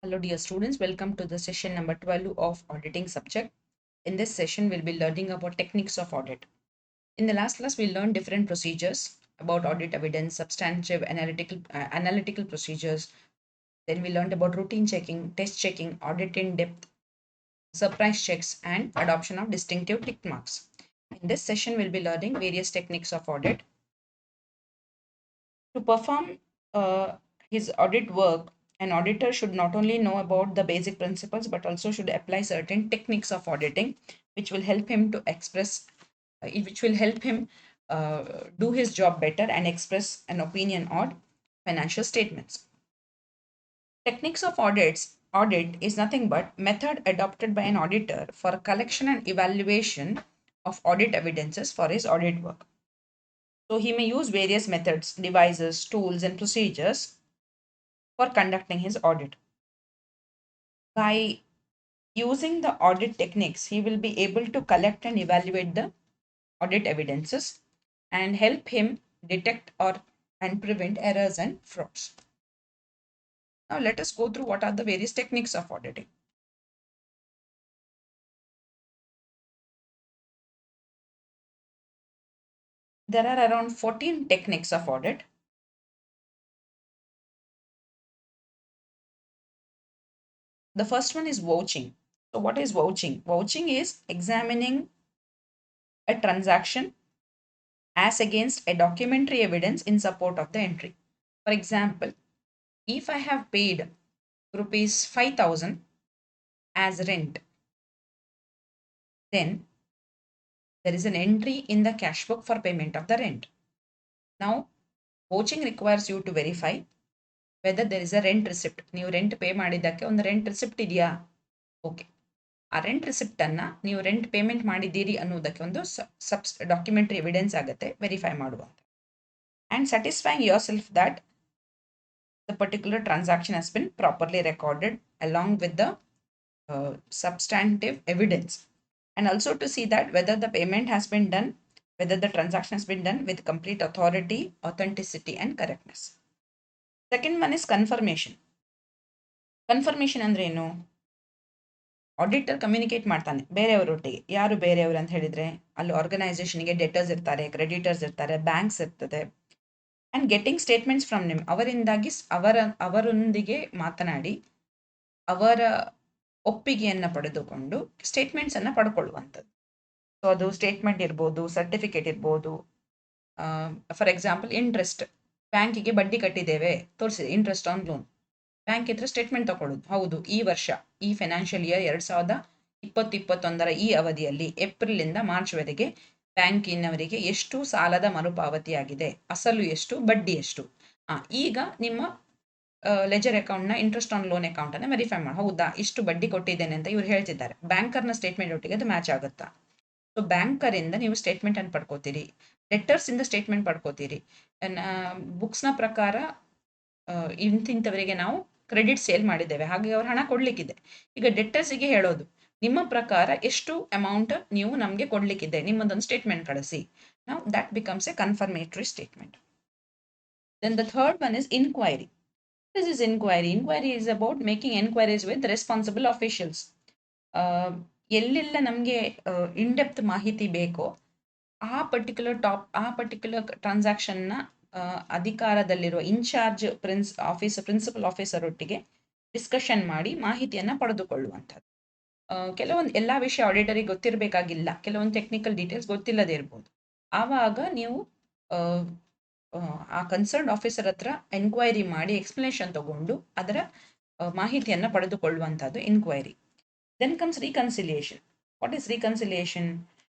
Hello dear students, welcome to the session number 12 of auditing subject. In this session, we'll be learning about techniques of audit. In the last class, we learned different procedures about audit evidence, substantive analytical procedures. Then we learned about routine checking, test checking, audit in depth, surprise checks, and adoption of distinctive tick marks. In this session, we'll be learning various techniques of audit. To perform uh, his audit work, an auditor should not only know about the basic principles but also should apply certain techniques of auditing, which will help him to express, which will help him do his job better and express an opinion on financial statements. Techniques of audit is nothing but method adopted by an auditor for collection and evaluation of audit evidences for his audit work. So he may use various methods, devices, tools, and procedures for conducting his audit. By using the audit techniques, he will be able to collect and evaluate the audit evidences and help him detect or and prevent errors and frauds. Now let us go through what are the various techniques of auditing. There are around 14 techniques of audit. The first one is vouching. So what is vouching? Vouching is examining a transaction as against a documentary evidence in support of the entry. For example, if I have paid rupees 5,000 as rent, then there is an entry in the cash book for payment of the rent. Now, vouching requires you to verify whether there is a rent receipt. ನೀವು rent pay ಮಾಡಿದ್ದಕ್ಕೆ ಒಂದು rent receipt ಇದೆಯಾ? Okay. ಆ rent receipt ಅನ್ನ ನೀವು rent payment ಮಾಡಿದ್ದೀರಿ ಅನ್ನೋದಕ್ಕೆ ಒಂದು ಡಾಕ್ಯುಮೆಂಟರಿ ಎವಿಡೆನ್ಸ್ ಆಗುತ್ತೆ ವೆರಿಫೈ ಮಾಡುವಂತ. And satisfying yourself that the particular transaction has been properly recorded along with the substantive evidence, and also to see that whether the payment has been done, whether the transaction has been done with complete authority, authenticity, and correctness. Second one is confirmation. Confirmation ಅಂದ್ರೆ ಏನು? Auditor communicate ಮಾಡ್ತಾನೆ ಬೇರೆಯವರೊಟ್ಟಿಗೆ. ಯಾರು ಬೇರೆಯವರು ಅಂತ ಹೇಳಿದ್ರೆ ಅಲ್ಲಿ ಆರ್ಗನೈಸೇಷನ್ಗೆ debtors ಇರ್ತಾರೆ, creditors ಇರ್ತಾರೆ, ಬ್ಯಾಂಕ್ಸ್ ಇರ್ತದೆ. ಅಂಡ್ ಗೆಟಿಂಗ್ ಸ್ಟೇಟ್ಮೆಂಟ್ಸ್ ಫ್ರಮ್ ನಿಮ್, ಅವರಿಂದಾಗಿ ಅವರೊಂದಿಗೆ ಮಾತನಾಡಿ ಅವರ ಒಪ್ಪಿಗೆಯನ್ನು ಪಡೆದುಕೊಂಡು ಸ್ಟೇಟ್ಮೆಂಟ್ಸ್ ಅನ್ನ ಪಡ್ಕೊಳ್ಳುವಂಥದ್ದು. ಸೊ ಅದು ಸ್ಟೇಟ್ಮೆಂಟ್ ಇರ್ಬೋದು, ಸರ್ಟಿಫಿಕೇಟ್ ಇರ್ಬೋದು. ಫಾರ್ ಎಕ್ಸಾಂಪಲ್ ಇಂಟ್ರೆಸ್ಟ್, ಬ್ಯಾಂಕಿಗೆ ಬಡ್ಡಿ ಕಟ್ಟಿದ್ದೇವೆ ತೋರಿಸಿದೆ, ಇಂಟ್ರೆಸ್ಟ್ ಆನ್ ಲೋನ್. ಬ್ಯಾಂಕ್ ಹತ್ರ ಸ್ಟೇಟ್ಮೆಂಟ್ ತಗೊಳ್ಳೋದು, ಹೌದು ಈ ವರ್ಷ ಈ ಫೈನಾನ್ಷಿಯಲ್ ಇಯರ್ 2020-21 ಈ ಅವಧಿಯಲ್ಲಿ ಏಪ್ರಿಲಿಂದ ಮಾರ್ಚ್ವರೆಗೆ ಬ್ಯಾಂಕಿನವರಿಗೆ ಎಷ್ಟು ಸಾಲದ ಮರುಪಾವತಿಯಾಗಿದೆ, ಅಸಲು ಎಷ್ಟು, ಬಡ್ಡಿ ಎಷ್ಟು. ಈಗ ನಿಮ್ಮ ಲೆಜರ್ ಅಕೌಂಟ್ನ ಇಂಟ್ರೆಸ್ಟ್ ಆನ್ ಲೋನ್ ಅಕೌಂಟ್ ಅನ್ನು ವೆರಿಫೈ ಮಾಡಿ, ಹೌದಾ ಇಷ್ಟು ಬಡ್ಡಿ ಕೊಟ್ಟಿದ್ದೇನೆ ಅಂತ ಇವ್ರು ಹೇಳ್ತಿದ್ದಾರೆ. ಬ್ಯಾಂಕರ್ನ ಸ್ಟೇಟ್ಮೆಂಟ್ ಒಟ್ಟಿಗೆ ಅದು ಮ್ಯಾಚ್ ಆಗುತ್ತಾ? ಸೊ ಬ್ಯಾಂಕರಿಂದ ನೀವು ಸ್ಟೇಟ್ಮೆಂಟ್ ಅನ್ನು ಪಡ್ಕೋತೀರಿ, ಲೆಟರ್ಸ್ ಇಂದ ಸ್ಟೇಟ್ಮೆಂಟ್ ಪಡ್ಕೋತೀರಿ. ಬುಕ್ಸ್ನ ಪ್ರಕಾರ ಇಂತಿಂಥವರಿಗೆ ನಾವು ಕ್ರೆಡಿಟ್ ಸೇಲ್ ಮಾಡಿದ್ದೇವೆ, ಹಾಗೆ ಅವ್ರು ಹಣ ಕೊಡ್ಲಿಕ್ಕಿದೆ. ಈಗ ಡೆಟರ್ಸಿಗೆ ಹೇಳೋದು, ನಿಮ್ಮ ಪ್ರಕಾರ ಎಷ್ಟು ಅಮೌಂಟ್ ನೀವು ನಮಗೆ ಕೊಡ್ಲಿಕ್ಕಿದೆ, ನಿಮ್ಮದೊಂದು ಸ್ಟೇಟ್ಮೆಂಟ್ ಕಳಿಸಿ. ನಾವು that becomes a confirmatory statement. Then the third one is inquiry. This is inquiry. Inquiry is about making enquiries with responsible officials. ಎಲ್ಲೆಲ್ಲ ನಮಗೆ ಇನ್ ಡೆಪ್ತ್ ಮಾಹಿತಿ ಬೇಕೋ ಆ ಪರ್ಟಿಕ್ಯುಲರ್ ಟ್ರಾನ್ಸಾಕ್ಷನ್ನ ಅಧಿಕಾರದಲ್ಲಿರುವ ಇನ್ಚಾರ್ಜ್ ಪ್ರಿನ್ಸಿಪಲ್ ಆಫೀಸರ್ ಒಟ್ಟಿಗೆ ಡಿಸ್ಕಷನ್ ಮಾಡಿ ಮಾಹಿತಿಯನ್ನು ಪಡೆದುಕೊಳ್ಳುವಂಥದ್ದು. ಕೆಲವೊಂದು ಎಲ್ಲ ವಿಷಯ ಆಡಿಟರಿಗೆ ಗೊತ್ತಿರಬೇಕಾಗಿಲ್ಲ, ಕೆಲವೊಂದು ಟೆಕ್ನಿಕಲ್ ಡೀಟೇಲ್ಸ್ ಗೊತ್ತಿಲ್ಲದೆ ಇರ್ಬೋದು. ಆವಾಗ ನೀವು ಆ ಕನ್ಸರ್ನ್ ಆಫೀಸರ್ ಹತ್ರ ಎನ್ಕ್ವೈರಿ ಮಾಡಿ ಎಕ್ಸ್ಪ್ಲನೇಷನ್ ತಗೊಂಡು ಅದರ ಮಾಹಿತಿಯನ್ನು ಪಡೆದುಕೊಳ್ಳುವಂಥದ್ದು inquiry. Then comes reconciliation. What is reconciliation?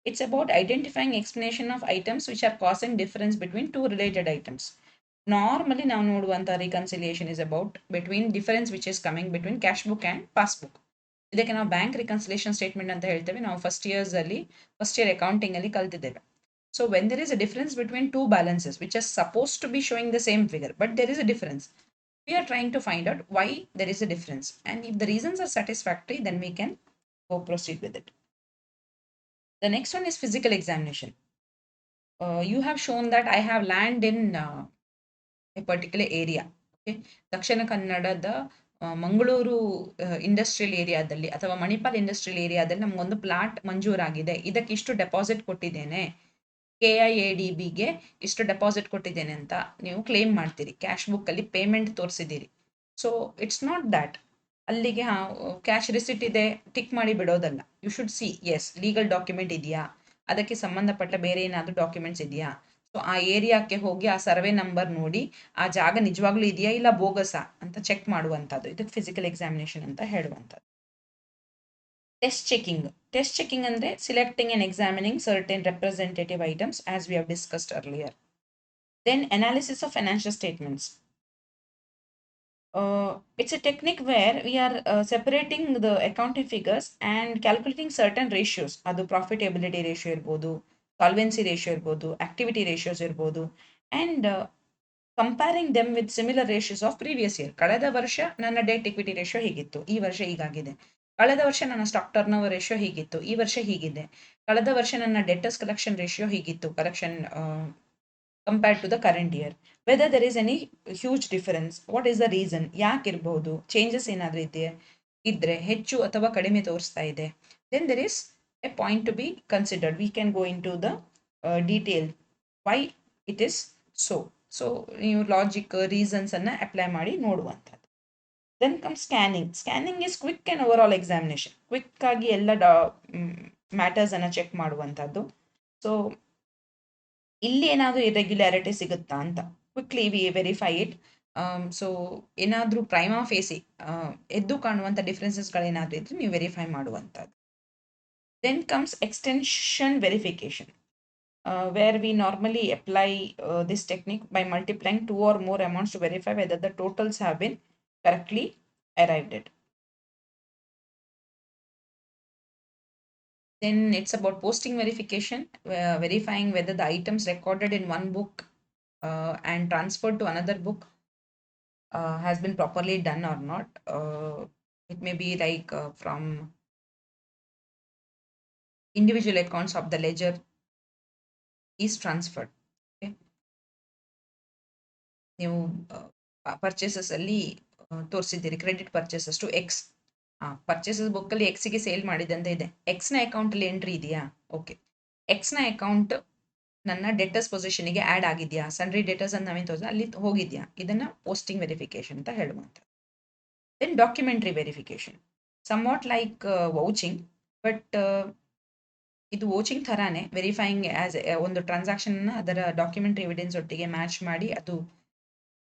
It's about identifying explanation of items which are causing difference between two related items. Normally ನಾವು ನೋಡುವಂಥ reconciliation is about between difference which is coming between cash book and passbook. ಇದಕ್ಕೆ ನಾವು bank reconciliation statement ಅಂತ ಹೇಳ್ತೇವೆ. ನಾವು first year accounting ಅಲ್ಲಿ ಕಲ್ತಿದ್ದೇವೆ. So when there is a difference between two balances which are supposed to be showing the same figure but there is a difference, we are trying to find out why there is a difference, and if the reasons are satisfactory then we can go proceed with it. The next one is physical examination. You have shown that I have land in a particular area. Okay, Dakshina Kannadada Mangaluru industrial ಏರಿಯಾದಲ್ಲಿ ಅಥವಾ Manipal industrial ಏರಿಯಾದಲ್ಲಿ ನಮಗೊಂದು plot ಮಂಜೂರಾಗಿದೆ, ಇದಕ್ಕೆ ಇಷ್ಟು deposit ಕೊಟ್ಟಿದ್ದೇನೆ, KIADBಗೆ ಇಷ್ಟು deposit ಕೊಟ್ಟಿದ್ದೇನೆ ಅಂತ ನೀವು ಕ್ಲೇಮ್ ಮಾಡ್ತೀರಿ, ಕ್ಯಾಶ್ ಬುಕ್ಕಲ್ಲಿ ಪೇಮೆಂಟ್ ತೋರಿಸಿದ್ದೀರಿ. ಸೊ ಇಟ್ಸ್ ನಾಟ್ ದ್ಯಾಟ್ ಅಲ್ಲಿಗೆ ಕ್ಯಾಶ್ ರಿಸಿಟ್ ಇದೆ ಟಿಕ್ ಮಾಡಿ ಬಿಡೋದಲ್ಲ. You should see is legal document ಇದೆಯಾ, ಅದಕ್ಕೆ ಸಂಬಂಧಪಟ್ಟ ಬೇರೆ ಏನಾದರೂ ಡಾಕ್ಯುಮೆಂಟ್ಸ್ ಇದೆಯಾ. ಸೊ ಆ ಏರಿಯಾಕ್ಕೆ ಹೋಗಿ ಆ ಸರ್ವೆ ನಂಬರ್ ನೋಡಿ ಆ ಜಾಗ ನಿಜವಾಗ್ಲೂ ಇದೆಯಾ ಇಲ್ಲ ಬೋಗಸಾ ಅಂತ ಚೆಕ್ ಮಾಡುವಂಥದ್ದು, ಇದಕ್ಕೆ ಫಿಸಿಕಲ್ ಎಕ್ಸಾಮಿನೇಷನ್ ಅಂತ ಹೇಳುವಂಥದ್ದು. ಟೆಸ್ಟ್ ಚೆಕಿಂಗ್ ಅಂದರೆ selecting and examining certain representative items as we have discussed earlier. Then analysis of financial statements. It's a technique where we are separating the accounting figures and calculating certain ratios. ಅದು profitability ratio ಇರ್ಬೋದು, solvency ratio ಇರ್ಬೋದು, activity ratios ಇರ್ಬೋದು, and comparing them with similar ratios of previous year. ಕಳೆದ ವರ್ಷ ನನ್ನ debt equity ratio ಹೀಗಿತ್ತು, ಈ ವರ್ಷ ಹೀಗಾಗಿದೆ. ಕಳೆದ ವರ್ಷ ನನ್ನ ಸ್ಟಾಕ್ ಟರ್ನ್ ಓವರ್ ರೇಷಿಯೋ ಹೀಗಿತ್ತು, ಈ ವರ್ಷ ಹೀಗಿದೆ. ಕಳೆದ ವರ್ಷ ನನ್ನ ಡೆಟರ್ಸ್ ಕಲೆಕ್ಷನ್ ರೇಷಿಯೋ ಹೀಗಿತ್ತು, collection compared to the current year. Whether there is any huge difference, what is the reason, ಯಾಕೆ ಇರಬಹುದು, ಚೇಂಜಸ್ ಏನಾದರೂ ಇದ್ರೆ ಹೆಚ್ಚು ಅಥವಾ ಕಡಿಮೆ ತೋರಿಸ್ತಾ ಇದೆ, then there is a point to be considered. We can go into the detail why it is so. So ನೀವು ಲಾಜಿಕ್ ರೀಸನ್ಸನ್ನು ಅಪ್ಲೈ ಮಾಡಿ ನೋಡುವಂಥದ್ದು. Then come scanning. Scanning is quick and overall examination. ಕ್ವಿಕ್ಕಾಗಿ ಎಲ್ಲ ಮ್ಯಾಟರ್ಸನ್ನು check ಮಾಡುವಂಥದ್ದು. So ಇಲ್ಲಿ ಏನಾದರೂ ಇರ್ರೆಗ್ಯುಲಾರಿಟಿ ಸಿಗುತ್ತಾ ಅಂತ quickly we verify it. So ಏನಾದರೂ ಪ್ರೈಮಾ ಫೇಸಿ ಎದ್ದು ಕಾಣುವಂಥ ಡಿಫ್ರೆನ್ಸಸ್ಗಳೇನಾದರೂ ಇದ್ದರೆ ನೀವು ವೆರಿಫೈ ಮಾಡುವಂಥದ್ದು. Then comes extension verification, where we normally apply this technique by multiplying 2 or more amounts to verify whether the totals have been correctly arrived at. Then it's about posting verification, verifying whether the items recorded in one book and transferred to another book has been properly done or not. It may be like from individual accounts of the ledger is transferred. Okay. ನೀವು purchases ಅಲ್ಲಿ ತೋರಿಸಿದ್ದೀರಿ credit purchases to X, purchases ಬುಕ್ಕಲ್ಲಿ ಎಕ್ಸ್ಗೆ sale ಮಾಡಿದಂತೆ ಇದೆ, ಎಕ್ಸ್ನ ಅಕೌಂಟಲ್ಲಿ entry ಇದೆಯಾ, ಓಕೆ, ಎಕ್ಸ್ನ ಅಕೌಂಟ್ ನನ್ನ ಡೆಟರ್ಸ್ ಪೊಸಿಷನಿಗೆ ಆ್ಯಡ್ ಆಗಿದೆಯಾ, ಸನ್ರಿ ಡೆಟರ್ಸ್ ಅಂತ ನಾವೇನು ತೋರಿಸಿದ್ರೆ ಅಲ್ಲಿ ಹೋಗಿದೆಯಾ, ಇದನ್ನು ಪೋಸ್ಟಿಂಗ್ ವೆರಿಫಿಕೇಶನ್ ಅಂತ ಹೇಳುವಂಥ. Then documentary verification, somewhat like vouching, but ಇದು ವೋಚಿಂಗ್ ಥರಾನೇ ವೆರಿಫೈಯಿಂಗ್ ಆ್ಯಸ್ ಒಂದು ಟ್ರಾನ್ಸಾಕ್ಷನ್ನ ಅದರ ಡಾಕ್ಯುಮೆಂಟ್ರಿ ಎವಿಡೆನ್ಸ್ ಒಟ್ಟಿಗೆ ಮ್ಯಾಚ್ ಮಾಡಿ ಅದು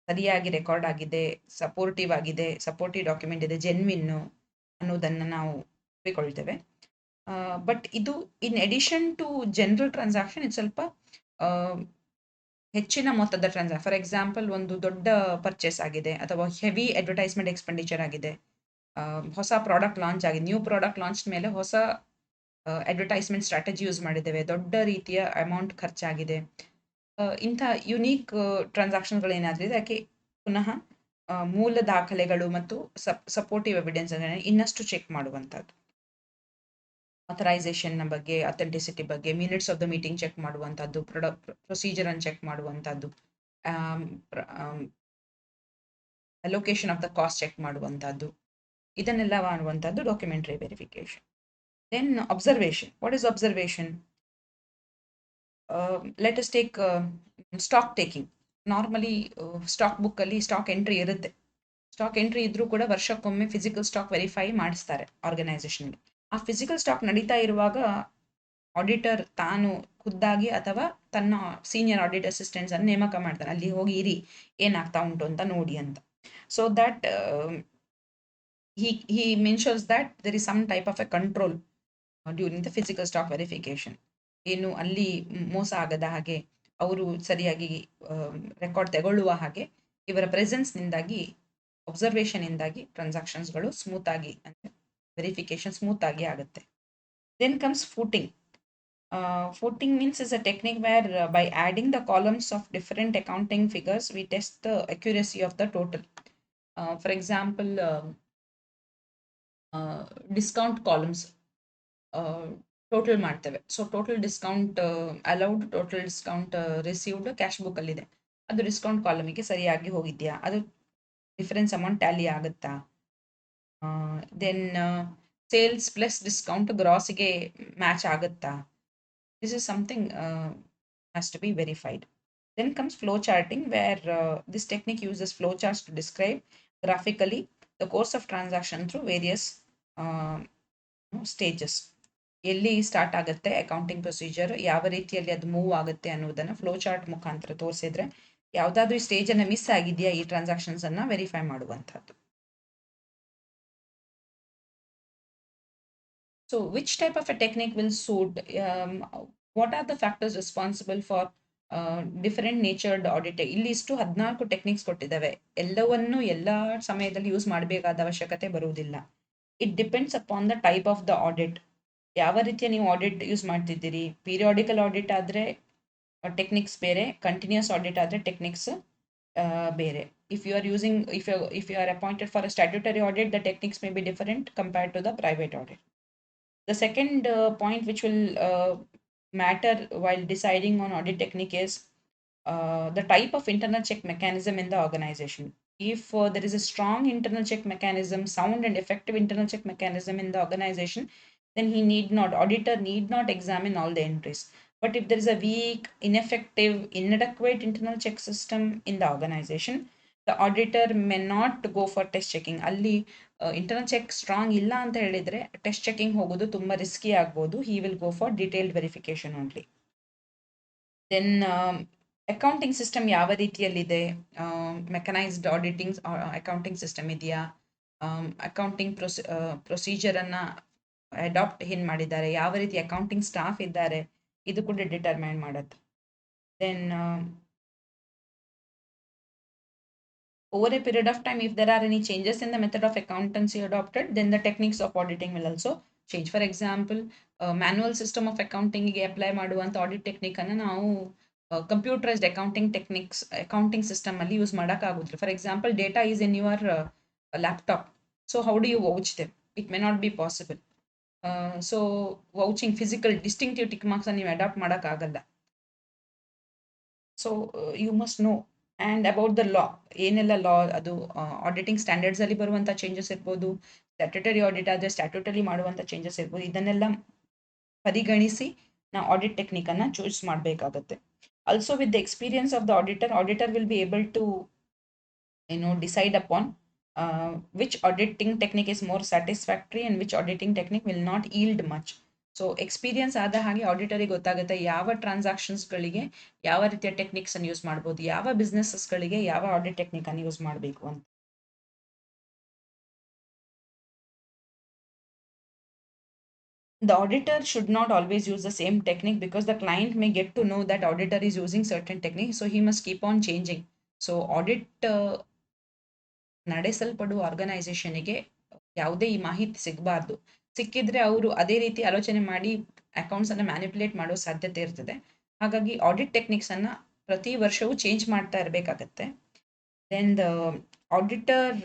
ಸರಿಯಾಗಿ ರೆಕಾರ್ಡ್ ಆಗಿದೆ, ಸಪೋರ್ಟಿವ್ ಆಗಿದೆ, ಸಪೋರ್ಟಿವ್ ಡಾಕ್ಯುಮೆಂಟ್ ಇದೆ, ಜೆನ್ವಿನ್ನು ಅನ್ನೋದನ್ನು ನಾವು ಒಪ್ಪಿಕೊಳ್ತೇವೆ. ಬಟ್ ಇದು in addition to general transaction ಇದು ಸ್ವಲ್ಪ ಹೆಚ್ಚಿನ ಮೊತ್ತದ ಟ್ರಾನ್ಸಾಕ್ಷನ್. ಫಾರ್ ಎಕ್ಸಾಂಪಲ್ ಒಂದು ದೊಡ್ಡ ಪರ್ಚೇಸ್ ಆಗಿದೆ ಅಥವಾ ಹೆವಿ ಅಡ್ವರ್ಟೈಸ್ಮೆಂಟ್ ಎಕ್ಸ್ಪೆಂಡಿಚರ್ ಆಗಿದೆ, ಹೊಸ ಪ್ರಾಡಕ್ಟ್ ಲಾಂಚ್ ಆಗಿದೆ, ನ್ಯೂ ಪ್ರಾಡಕ್ಟ್ ಲಾಂಚ್ ಮೇಲೆ ಹೊಸ ಅಡ್ವರ್ಟೈಸ್ಮೆಂಟ್ ಸ್ಟ್ರಾಟಜಿ ಯೂಸ್ ಮಾಡಿದ್ದೇವೆ, ದೊಡ್ಡ ರೀತಿಯ ಅಮೌಂಟ್ ಖರ್ಚಾಗಿದೆ, ಇಂಥ ಯುನೀಕ್ ಟ್ರಾನ್ಸಾಕ್ಷನ್ಗಳೇನಾದರೂ ಇದೆ ಅದಕ್ಕೆ ಪುನಃ ಮೂಲ ದಾಖಲೆಗಳು ಮತ್ತು ಸಪೋರ್ಟಿವ್ ಎವಿಡೆನ್ಸ್ ಇನ್ನಷ್ಟು ಚೆಕ್ ಮಾಡುವಂಥದ್ದು. ಆಥರೈಸೇಷನ್ನ ಬಗ್ಗೆ, ಅಥೆಂಟಿಸಿಟಿ ಬಗ್ಗೆ, minutes of the meeting check ಮಾಡುವಂಥದ್ದು, ಪ್ರೊಸೀಜರನ್ನು ಚೆಕ್ ಮಾಡುವಂಥದ್ದು, allocation of the cost check ಮಾಡುವಂಥದ್ದು, ಇದನ್ನೆಲ್ಲ ಮಾಡುವಂಥದ್ದು documentary verification. Then observation. What is observation? Let us take stock taking. Normally stock ಬುಕ್ಕಲ್ಲಿ ಸ್ಟಾಕ್ ಎಂಟ್ರಿ ಇರುತ್ತೆ, ಸ್ಟಾಕ್ ಎಂಟ್ರಿ ಇದ್ರೂ ಕೂಡ ವರ್ಷಕ್ಕೊಮ್ಮೆ ಫಿಸಿಕಲ್ ಸ್ಟಾಕ್ ವೆರಿಫೈ ಮಾಡಿಸ್ತಾರೆ ಆರ್ಗನೈಸೇಷನ್ಗೆ. ಆ ಫಿಸಿಕಲ್ ಸ್ಟಾಕ್ ನಡೀತಾ ಇರುವಾಗ ಆಡಿಟರ್ ತಾನು ಖುದ್ದಾಗಿ ಅಥವಾ ತನ್ನ ಸೀನಿಯರ್ ಆಡಿಟ್ ಅಸಿಸ್ಟೆಂಟ್ಸನ್ನು ನೇಮಕ ಮಾಡ್ತಾನೆ, ಅಲ್ಲಿ ಹೋಗಿ ಇರಿ ಏನಾಗ್ತಾ ಉಂಟು ಅಂತ ನೋಡಿ ಅಂತ. So that he mentions that there is some type of a control during the physical stock verification. ಏನು ಅಲ್ಲಿ ಮೋಸ ಆಗದ ಹಾಗೆ, ಅವರು ಸರಿಯಾಗಿ ರೆಕಾರ್ಡ್ ತಗೊಳ್ಳುವ ಹಾಗೆ ಇವರ ಪ್ರೆಸೆನ್ಸ್ನಿಂದಾಗಿ, ಅಬ್ಸರ್ವೇಷನಿಂದಾಗಿ ಟ್ರಾನ್ಸಾಕ್ಷನ್ಸ್ಗಳು ಸ್ಮೂತಾಗಿ ಅಂದರೆ ವೆರಿಫಿಕೇಶನ್ ಸ್ಮೂತಾಗಿ ಆಗುತ್ತೆ. Then comes footing. Footing means is a technique where by adding the columns of different accounting figures we test the accuracy of the total. For example, discount columns total ಮಾಡ್ತೇವೆ. So total discount allowed, total discount received cash ಬುಕ್ಕಲ್ಲಿದೆ, ಅದು discount ಕಾಲಮಿಗೆ ಸರಿಯಾಗಿ ಹೋಗಿದೆಯಾ, ಅದು difference amount tally ಆಗುತ್ತಾ, then sales plus discount ಗ್ರಾಸಿಗೆ match ಆಗುತ್ತಾ? This is something has to be verified. Then comes flow charting, where this technique uses flow charts to describe graphically the course of transaction through various uh, stages. ಎಲ್ಲಿ start ಆಗುತ್ತೆ accounting procedure, ಯಾವ ರೀತಿಯಲ್ಲಿ ಅದು move ಆಗುತ್ತೆ ಅನ್ನೋದನ್ನ flow chart ಮುಖಾಂತರ ತೋರಿಸಿದ್ರೆ ಯಾವುದಾದ್ರೂ ಈ ಸ್ಟೇಜ್ ಅನ್ನ ಮಿಸ್ ಆಗಿದೆಯಾ ಈ ಟ್ರಾನ್ಸಾಕ್ಷನ್ಸ್ ಅನ್ನ ವೆರಿಫೈ ಮಾಡುವಂಥದ್ದು. So which type of a technique will suit? What are the factors responsible for different natured audit? ಇಲ್ಲಿ ಇಷ್ಟು 14 ಟೆಕ್ನಿಕ್ಸ್ ಕೊಟ್ಟಿದ್ದಾವೆ. ಎಲ್ಲವನ್ನು ಎಲ್ಲ ಸಮಯದಲ್ಲಿ ಯೂಸ್ ಮಾಡಬೇಕಾದ ಅವಶ್ಯಕತೆ ಬರುವುದಿಲ್ಲ. It depends upon the type of the audit. ಯಾವ ರೀತಿಯ ನೀವು ಆಡಿಟ್ ಯೂಸ್ ಮಾಡ್ತಿದ್ದೀರಿ? ಪೀರಿಯಾಡಿಕಲ್ ಆಡಿಟ್ ಆದರೆ ಟೆಕ್ನಿಕ್ಸ್ ಬೇರೆ, ಕಂಟಿನ್ಯೂಸ್ ಆಡಿಟ್ ಆದರೆ ಟೆಕ್ನಿಕ್ಸ್ ಬೇರೆ. If you are using, if you are appointed for a statutory audit, the techniques may be different compared to the private audit. The second point which will matter while deciding on audit technique is the type of internal check mechanism in the organization. If there is a strong internal check mechanism, sound and effective internal check mechanism in the organization, then auditor need not examine all the entries. But if there is a weak, ineffective, inadequate internal check system in the organization, the auditor may not go for test checking. ಅಲ್ಲಿ internal check strong ಇಲ್ಲ ಅಂತ ಹೇಳಿದ್ರೆ test checking ಹೋಗೋದು ತುಂಬಾ risky ಆಗ್ಬೋದು. He will go for detailed verification only. Then accounting system ಯಾವ ರೀತಿಯಲ್ಲಿದೆ? Mechanised auditing accounting system ಇದೆಯಾ? ಅಕೌಂಟಿಂಗ್ ಪ್ರೊಸೀಜರನ್ನು ಅಡಾಪ್ಟ್ ಏನು ಮಾಡಿದ್ದಾರೆ? ಯಾವ ರೀತಿ ಅಕೌಂಟಿಂಗ್ ಸ್ಟಾಫ್ ಇದ್ದಾರೆ? ಇದು ಕೂಡ ಡಿಟರ್ಮೈನ್ ಮಾಡುತ್ತೆ. Then over a period of time, if there are any changes in the method of accountancy adopted, then the techniques of auditing will also change. For example, manual system of accounting ಗೆ apply ಮಾಡುವಂಥ audit technique ಅನ್ನು ನಾವು computerised accounting system ಅಲ್ಲಿ use ಮಾಡೋಕ್ಕಾಗೋದಿಲ್ಲ. For example, data is in your laptop. So how do you vouch them? It may not be possible. So vouching physical distinctive tick marks ನೀವು adapt ಮಾಡೋಕ್ಕಾಗಲ್ಲ. So you must know. And about the law, ಏನೆಲ್ಲ law, ಅದು auditing standards ಅಲ್ಲಿ ಬರುವಂಥ changes ಇರ್ಬೋದು, statutory audit ಆದರೆ statutory ಮಾಡುವಂಥ changes ಇರ್ಬೋದು. ಇದನ್ನೆಲ್ಲ ಪರಿಗಣಿಸಿ ನಾವು ಆಡಿಟ್ ಟೆಕ್ನಿಕ್ ಅನ್ನ ಚೂಸ್ ಮಾಡಬೇಕಾಗುತ್ತೆ. Also with the experience of the auditor will be able to decide upon which auditing technique is more satisfactory and which auditing technique will not yield much. So experience ಆದ ಹಾಗೆ ಆಡಿಟರಿಗೆ ಗೊತ್ತಾಗುತ್ತೆ ಯಾವ ಟ್ರಾನ್ಸಾಕ್ಷನ್ಸ್ಗಳಿಗೆ ಯಾವ ರೀತಿಯ techniques ಅನ್ನು use ಮಾಡ್ಬೋದು, ಯಾವ ಬಿಸ್ನೆಸಸ್ಗಳಿಗೆ ಯಾವ ಆಡಿಟ್ ಟೆಕ್ನಿಕ್ ಅನ್ನು ಯೂಸ್ ಮಾಡಬೇಕು ಅಂತ. The auditor should not always use the same technique because the client may get to know that auditor is using certain technique, so he must keep on changing. So audit ನಡೆಸಲ್ಪಡುವ ಆರ್ಗನೈಸೇಷನ್ಗೆ ಯಾವುದೇ ಈ ಮಾಹಿತಿ ಸಿಗಬಾರ್ದು. ಸಿಕ್ಕಿದ್ರೆ ಅವರು ಅದೇ ರೀತಿ ಆಲೋಚನೆ ಮಾಡಿ ಅಕೌಂಟ್ಸ್ ಅನ್ನ ಮ್ಯಾನಿಪುಲೇಟ್ ಮಾಡೋ ಸಾಧ್ಯತೆ ಇರ್ತದೆ. ಹಾಗಾಗಿ ಆಡಿಟ್ ಟೆಕ್ನಿಕ್ಸ್ ಅನ್ನ ಪ್ರತಿ ವರ್ಷವೂ ಚೇಂಜ್ ಮಾಡ್ತಾ ಇರಬೇಕಾಗತ್ತೆ. Then the auditor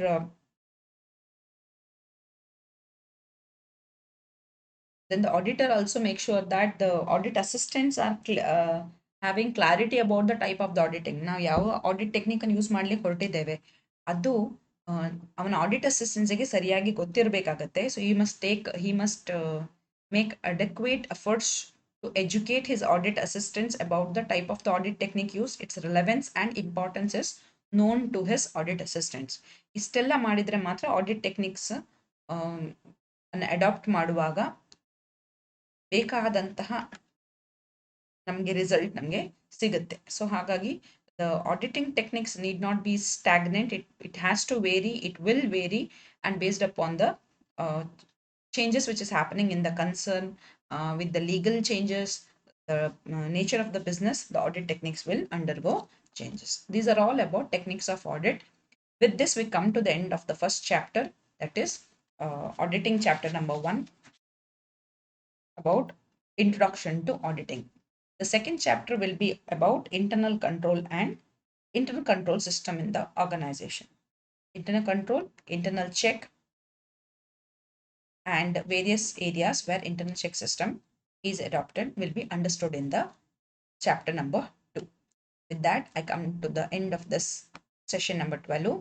also makes sure that the audit assistants are having clarity about the type of the auditing. ನಾವು ಯಾವ ಆಡಿಟ್ ಟೆಕ್ನಿಕ್ ಅನ್ನು ಯೂಸ್ ಮಾಡ್ಲಿಕ್ಕೆ ಹೊರಟಿದ್ದೇವೆ ಅದು ಅವನ ಆಡಿಟ್ ಅಸಿಸ್ಟೆನ್ಸ್ಗೆ ಸರಿಯಾಗಿ ಗೊತ್ತಿರಬೇಕಾಗತ್ತೆ. So he must make adequate efforts to educate his audit assistants about the type of the audit technique used, its relevance and importance is known to his audit assistants. ಇಷ್ಟೆಲ್ಲ ಮಾಡಿದ್ರೆ ಮಾತ್ರ ಆಡಿಟ್ ಟೆಕ್ನಿಕ್ಸ್ ಅನ್ನು adapt ಮಾಡುವಾಗ ಬೇಕಾದಂತಹ ನಮಗೆ result ನಮಗೆ ಸಿಗುತ್ತೆ. So ಹಾಗಾಗಿ the auditing techniques need not be stagnant. It has to vary. It will vary, and based upon the changes which is happening in the concern, with the legal changes, the nature of the business, the audit techniques will undergo changes. These are all about techniques of audit. With this, we come to the end of the first chapter, that is auditing chapter number 1, about introduction to auditing. The second chapter will be about internal control and internal control system in the organization. Internal control, internal check, and various areas where internal check system is adopted will be understood in the chapter number 2. With that, I come to the end of this session number 12.